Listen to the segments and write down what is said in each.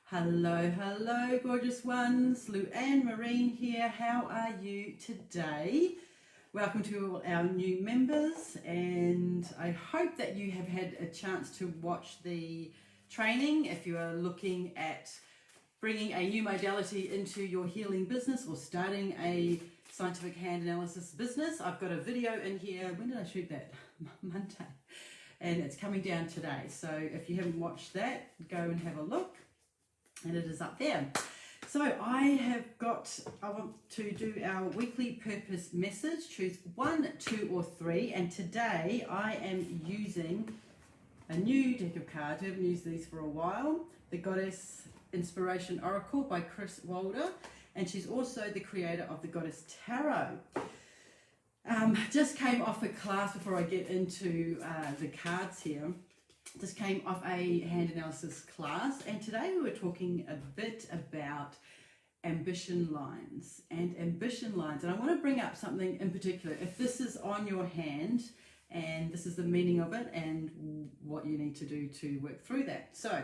Hello, hello, gorgeous ones. Lou-Anne Marine here. How are you today? Welcome to all our new members, and I hope that you have had a chance to watch the training if you are looking at bringing a new modality into your healing business or starting a scientific hand analysis business. I've got a video in here. When did I shoot that? Monday. And it's coming down today. So if you haven't watched that, go and have a look. And it is up there. So I want to do our weekly purpose message. Choose 1, 2 or 3, and today I am using a new deck of cards. I haven't used these for a while. The Goddess Inspiration Oracle by Chris Wilder, and she's also the creator of the Goddess Tarot. Just came off a class before I get into the cards here. Just came off a hand analysis class, and today we were talking a bit about ambition lines. And I want to bring up something in particular. If this is on your hand, and this is the meaning of it and what you need to do to work through that. So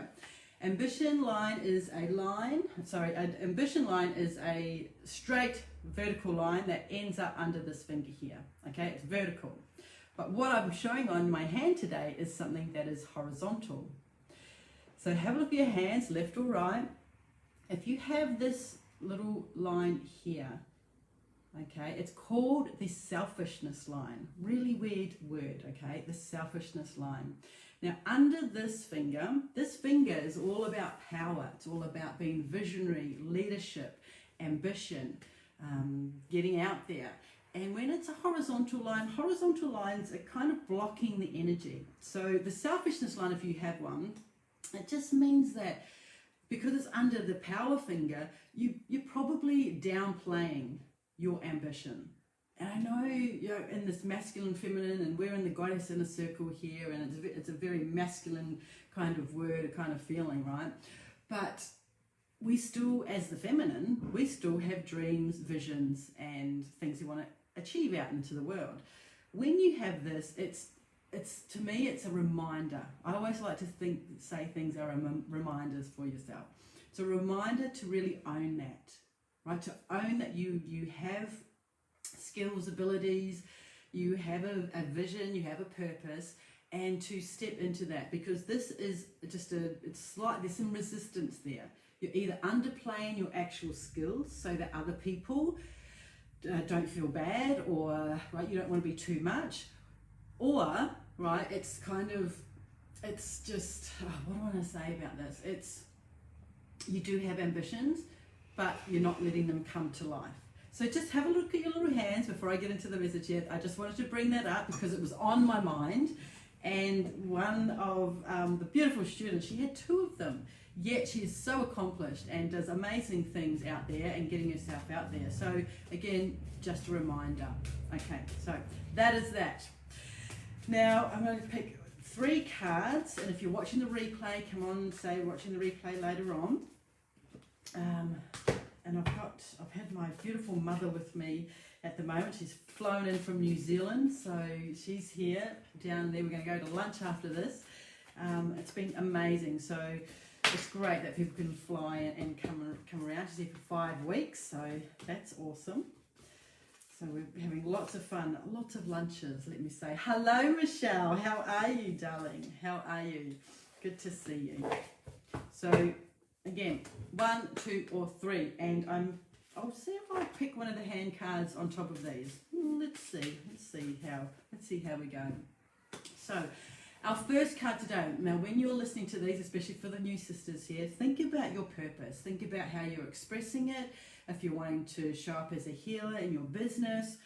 ambition line is a straight vertical line that ends up under this finger here. Okay, it's vertical. But what I'm showing on my hand today is something that is horizontal. So have a look at your hands, left or right. If you have this little line here, okay, it's called the selfishness line. Really weird word, okay, the selfishness line. Now under this finger is all about power. It's all about being visionary, leadership, ambition, getting out there. And when it's a horizontal lines are kind of blocking the energy. So the selfishness line, if you have one, it just means that because it's under the power finger, you're probably downplaying your ambition. And I know you're in this masculine, feminine, and we're in the goddess inner circle here, and it's a very masculine kind of word, kind of feeling, right? But we still, as the feminine, we still have dreams, visions, and things we want to achieve out into the world. When you have this, it's to me, it's a reminder. I always like to say things are reminders for yourself. It's a reminder to really own that, right? To own that you have skills, abilities, you have a vision, you have a purpose, and to step into that, because this is just there's some resistance there. You're either underplaying your actual skills so that other people don't feel bad, or right, you don't want to be too much, or right, it's just what do I want to say about this? You do have ambitions, but you're not letting them come to life. So just have a look at your little hands before I get into the message yet. I just wanted to bring that up because it was on my mind. And one of the beautiful students, she had 2 of them, yet she is so accomplished and does amazing things out there and getting herself out there. So again, just a reminder. Okay, so that is that. Now I'm going to pick 3 cards, and if you're watching the replay, come on, say you're watching the replay later on. And I've had my beautiful mother with me at the moment. She's flown in from New Zealand, so she's here down there. We're going to go to lunch after this. It's been amazing. So it's great that people can fly and come around. She's here for 5 weeks, so that's awesome. So we're having lots of fun, lots of lunches, let me say. Hello, Michelle. How are you, darling? How are you? Good to see you. So again, 1, 2 or 3, and I'll see if I pick one of the hand cards on top of these. Let's see how we go. So our first card today. Now when you're listening to these, especially for the new sisters here, think about your purpose. Think about how you're expressing it. If you're wanting to show up as a healer in your business,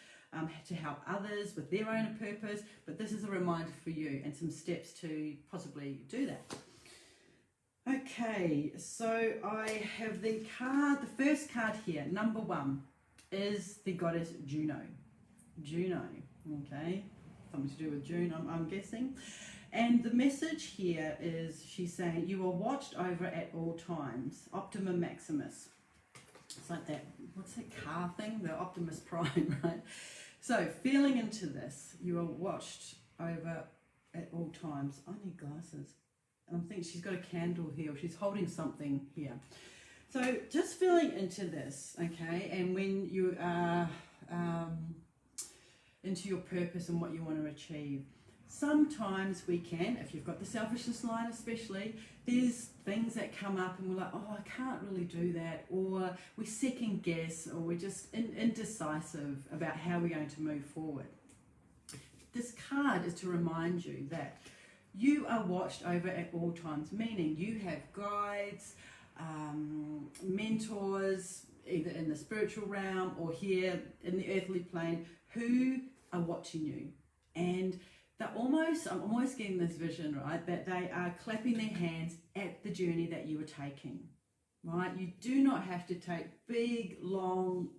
to help others with their own purpose, but this is a reminder for you and some steps to possibly do that. Okay, so I have the first card here, number 1, is the goddess Juno. Juno, okay, something to do with June, I'm guessing. And the message here is, she's saying, you are watched over at all times, Optima Maximus. It's like that, what's that car thing? The Optimus Prime, right? So, feeling into this, you are watched over at all times. I need glasses. And I think she's got a candle here, or she's holding something here. So just feeling into this, okay, and when you are into your purpose and what you want to achieve, sometimes we can, if you've got the selfishness line especially, there's things that come up and we're like, oh, I can't really do that, or we second guess, or we're just indecisive about how we're going to move forward. This card is to remind you that you are watched over at all times, meaning you have guides, mentors, either in the spiritual realm or here in the earthly plane, who are watching you. And I'm almost getting this vision, right, that they are clapping their hands at the journey that you are taking, right? You do not have to take big, long,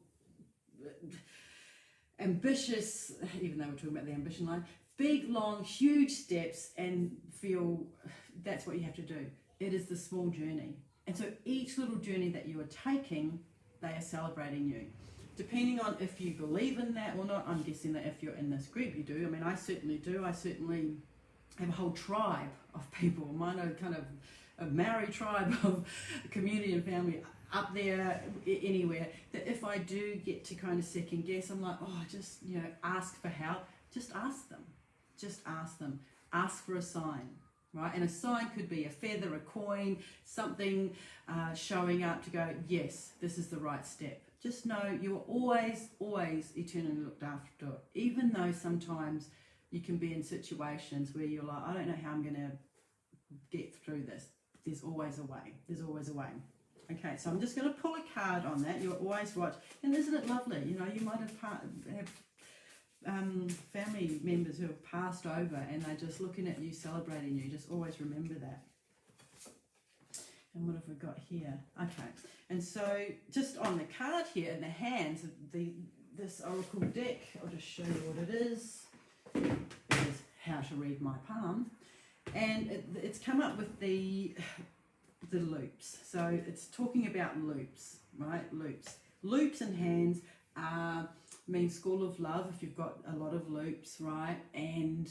ambitious, even though we're talking about the ambition line, big, long, huge steps and feel that's what you have to do. It is the small journey. And so each little journey that you are taking, they are celebrating you. Depending on if you believe in that or not, I'm guessing that if you're in this group, you do. I mean, I certainly do. I certainly have a whole tribe of people. Mine are kind of a Maori tribe of community and family up there, anywhere, that if I do get to kind of second guess, I'm like, oh, just, ask for help. Just ask them. Just ask them. Ask for a sign, right? And a sign could be a feather, a coin, something showing up to go, yes, this is the right step. Just know you are always, always eternally looked after, even though sometimes you can be in situations where you're like, I don't know how I'm going to get through this. There's always a way. There's always a way. Okay, so I'm just going to pull a card on that. You're always watch. And isn't it lovely? You might have family members who have passed over and they're just looking at you, celebrating you. Just always remember that. And what have we got here? Okay, and so just on the card here in the hands, this oracle deck, I'll just show you what it is. It is How to Read My Palm. And it's come up with the loops. So it's talking about loops, right? Loops in hands mean school of love if you've got a lot of loops, right? And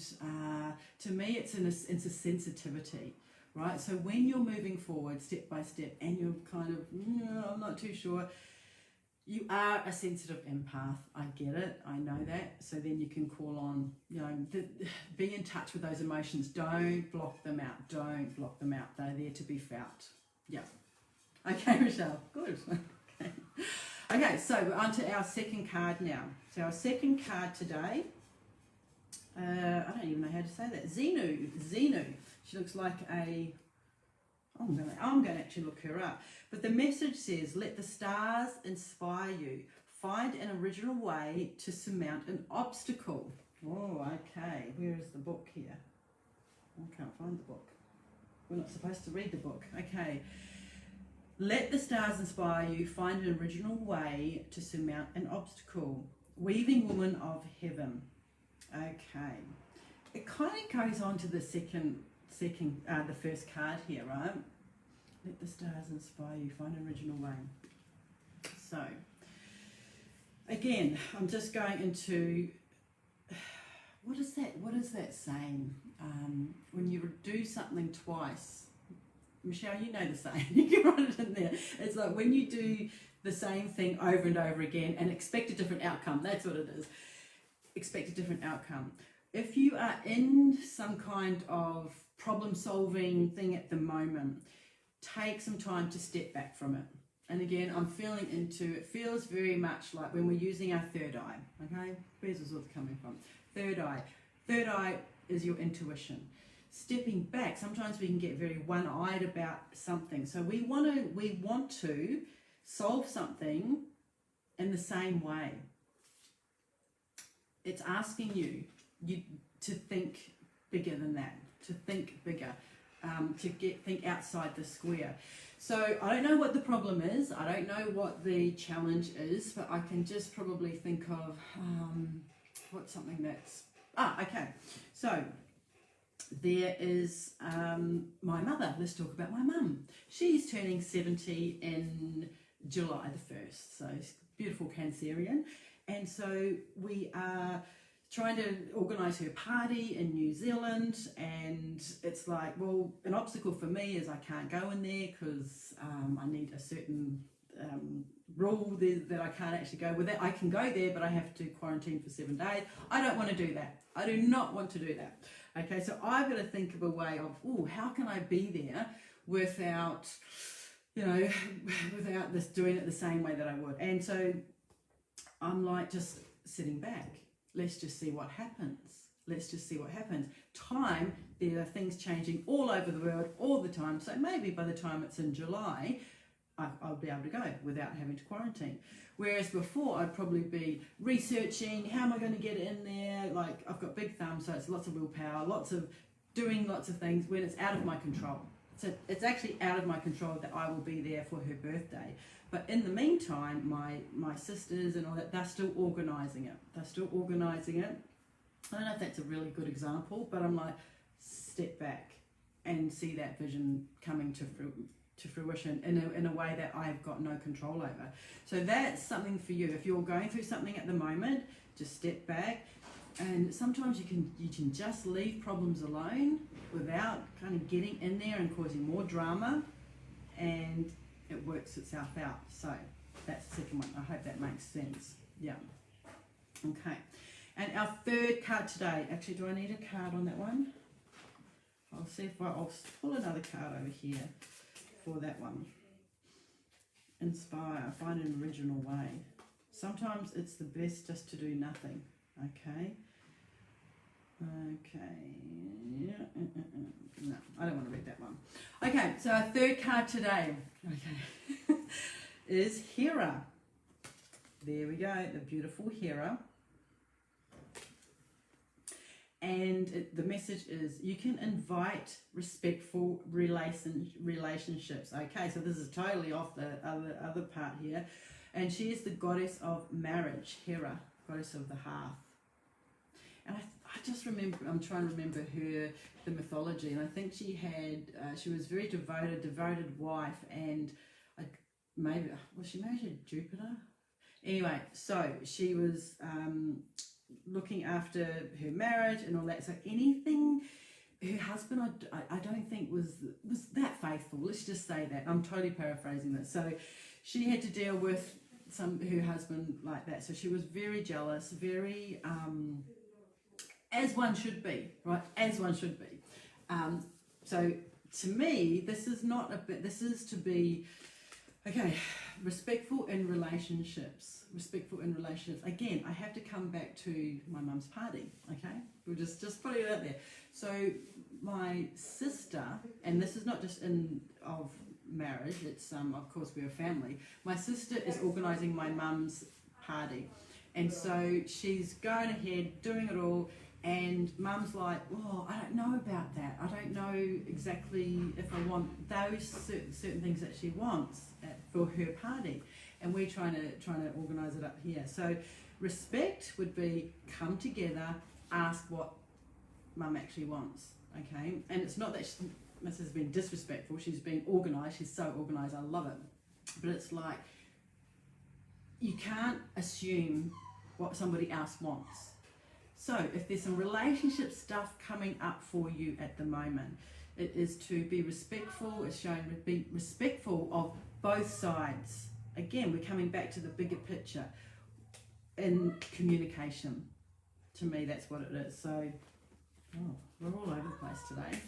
to me, it's a sensitivity. Right, so when you're moving forward step by step and you're kind of, I'm not too sure, you are a sensitive empath. I get it, I know that. So then you can call on, be in touch with those emotions. Don't block them out. Don't block them out. They're there to be felt. Yeah. Okay, Michelle. Good. Okay. Okay, so we're on to our second card now. So our second card today, I don't even know how to say that. Xenu. She looks like I'm going to actually look her up. But the message says, let the stars inspire you. Find an original way to surmount an obstacle. Oh, okay. Where is the book here? I can't find the book. We're not supposed to read the book. Okay. Let the stars inspire you. Find an original way to surmount an obstacle. Weaving woman of heaven. Okay. It kind of goes on to the the first card here, right? Let the stars inspire you, find an original way. So, again, I'm just going into, what is that saying? When you do something twice, Michelle, you know the saying, you can write it in there. It's like when you do the same thing over and over again and expect a different outcome, that's what it is. Expect a different outcome. If you are in some kind of problem-solving thing at the moment, take some time to step back from it. And again, I'm feeling into, it feels very much like when we're using our third eye, okay? Where's this all coming from? Third eye. Third eye is your intuition. Stepping back, sometimes we can get very one-eyed about something. So we want to solve something in the same way. It's asking you to think bigger than that, to think bigger, think outside the square. So I don't know what the problem is, I don't know what the challenge is, but I can just probably think of what's something that's, okay. So there is my mother. Let's talk about my mum. She's turning 70 in July the 1st, so beautiful Cancerian. And so we are trying to organise her party in New Zealand, and it's like, well, an obstacle for me is I can't go in there because I need a certain rule there that I can't actually go with it. I can go there, but I have to quarantine for 7 days. I don't want to do that. I do not want to do that. Okay, so I've got to think of a way of, oh, how can I be there without, you know, without this doing it the same way that I would. And so I'm like just sitting back. Let's just see what happens. Let's just see what happens. Time, there are things changing all over the world all the time. So maybe by the time it's in July, I'll be able to go without having to quarantine. Whereas before, I'd probably be researching, how am I going to get in there? Like, I've got big thumbs, so it's lots of willpower, doing lots of things when it's out of my control. So it's actually out of my control that I will be there for her birthday. But in the meantime, my sisters and all that, they're still organising it. I don't know if that's a really good example, but I'm like, step back and see that vision coming to fruition in a way that I've got no control over. So that's something for you. If you're going through something at the moment, just step back. And sometimes you can just leave problems alone without kind of getting in there and causing more drama, and it works itself out. So that's the second one. I hope that makes sense. Yeah. Okay. And our third card today. Actually, do I need a card on that one? I'll see if I'll pull another card over here for that one. Inspire. Find an original way. Sometimes it's the best just to do nothing. Okay. Yeah. No, I don't want to read that one. Okay, so our third card today, is Hera. There we go, the beautiful Hera. And the message is, you can invite respectful relationships. Okay, so this is totally off the other part here. And she is the goddess of marriage, Hera, goddess of the hearth. And I just remember, I'm trying to remember the mythology, and I think she was very devoted wife, and was she married to Jupiter? Anyway, so she was looking after her marriage and all that. So anything, her husband, I don't think was that faithful. Let's just say that. I'm totally paraphrasing this. So she had to deal with her husband like that. So she was very jealous, very as one should be, right? As one should be. So to me, this is to be, okay, respectful in relationships. Again, I have to come back to my mum's party, okay? We'll just put it out there. So my sister, and this is not just of marriage, it's of course we're a family. My sister is organising my mum's party. And so she's going ahead, doing it all, and mum's like, oh, I don't know about that. I don't know exactly if I want those certain things that she wants for her party. And we're trying to organise it up here. So respect would be come together, ask what mum actually wants, okay? And it's not that Miss has been disrespectful, she's been organised, she's so organised, I love it. But it's like, you can't assume what somebody else wants. So if there's some relationship stuff coming up for you at the moment, it is to be respectful. It's showing to be respectful of both sides. Again, we're coming back to the bigger picture in communication. To me, that's what it is. So, we're all over the place today.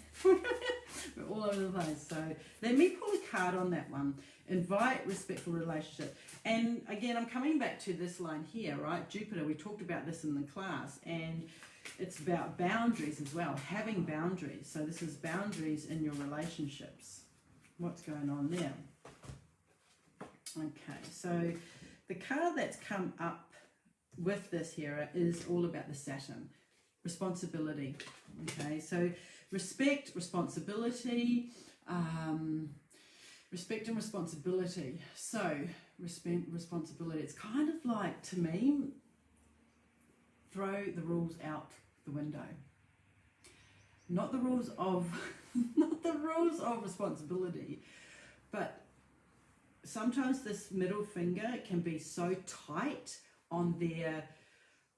We're all over the place. So let me pull a card on that one. Invite respectful relationship. And again, I'm coming back to this line here, right? Jupiter, we talked about this in the class, and it's about boundaries as well, having boundaries. So this is boundaries in your relationships. What's going on there? Okay, so the card that's come up with this here is all about the Saturn. Responsibility. Okay, so respect, responsibility, respect and responsibility. So responsibility, it's kind of like, to me, throw the rules out the window. Not the rules of responsibility, but sometimes this middle finger can be so tight on their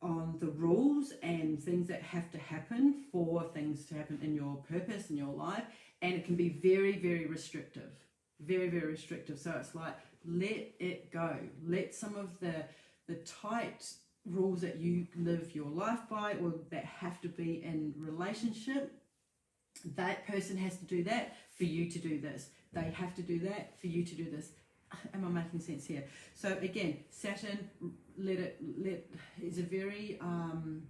on the rules and things that have to happen for things to happen in your purpose, in your life, and it can be very, very restrictive. Very, very restrictive. So it's like, let it go. Let some of the tight rules that you live your life by, or that have to be in relationship, that person has to do that for you to do this. They have to do that for you to do this. Am I making sense here? So again, Saturn, is a very, I'm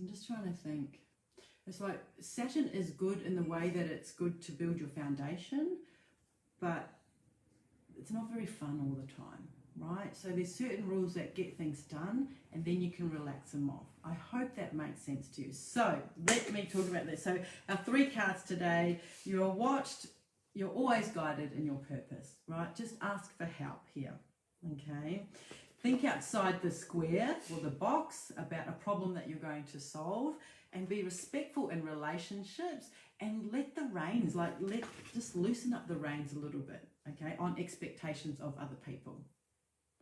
just trying to think. It's like Saturn is good in the way that it's good to build your foundation, but it's not very fun all the time, right? So there's certain rules that get things done, and then you can relax them off. I hope that makes sense to you. So let me talk about this. So our 3 cards today, you're watched, you're always guided in your purpose, right? Just ask for help here, okay? Think outside the square or the box about a problem that you're going to solve, and be respectful in relationships, and let the reins, just loosen up the reins a little bit, okay, on expectations of other people.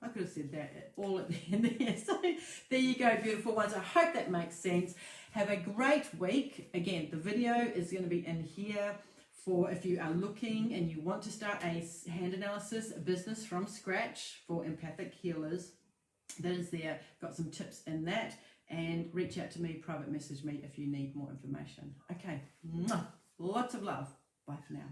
I could have said that all at the end there. So there you go, beautiful ones. I hope that makes sense. Have a great week. Again, the video is going to be in here for if you are looking and you want to start a hand analysis business from scratch for empathic healers. That is there. Got some tips in that. And reach out to me, private message me if you need more information. Okay, lots of love. Bye for now.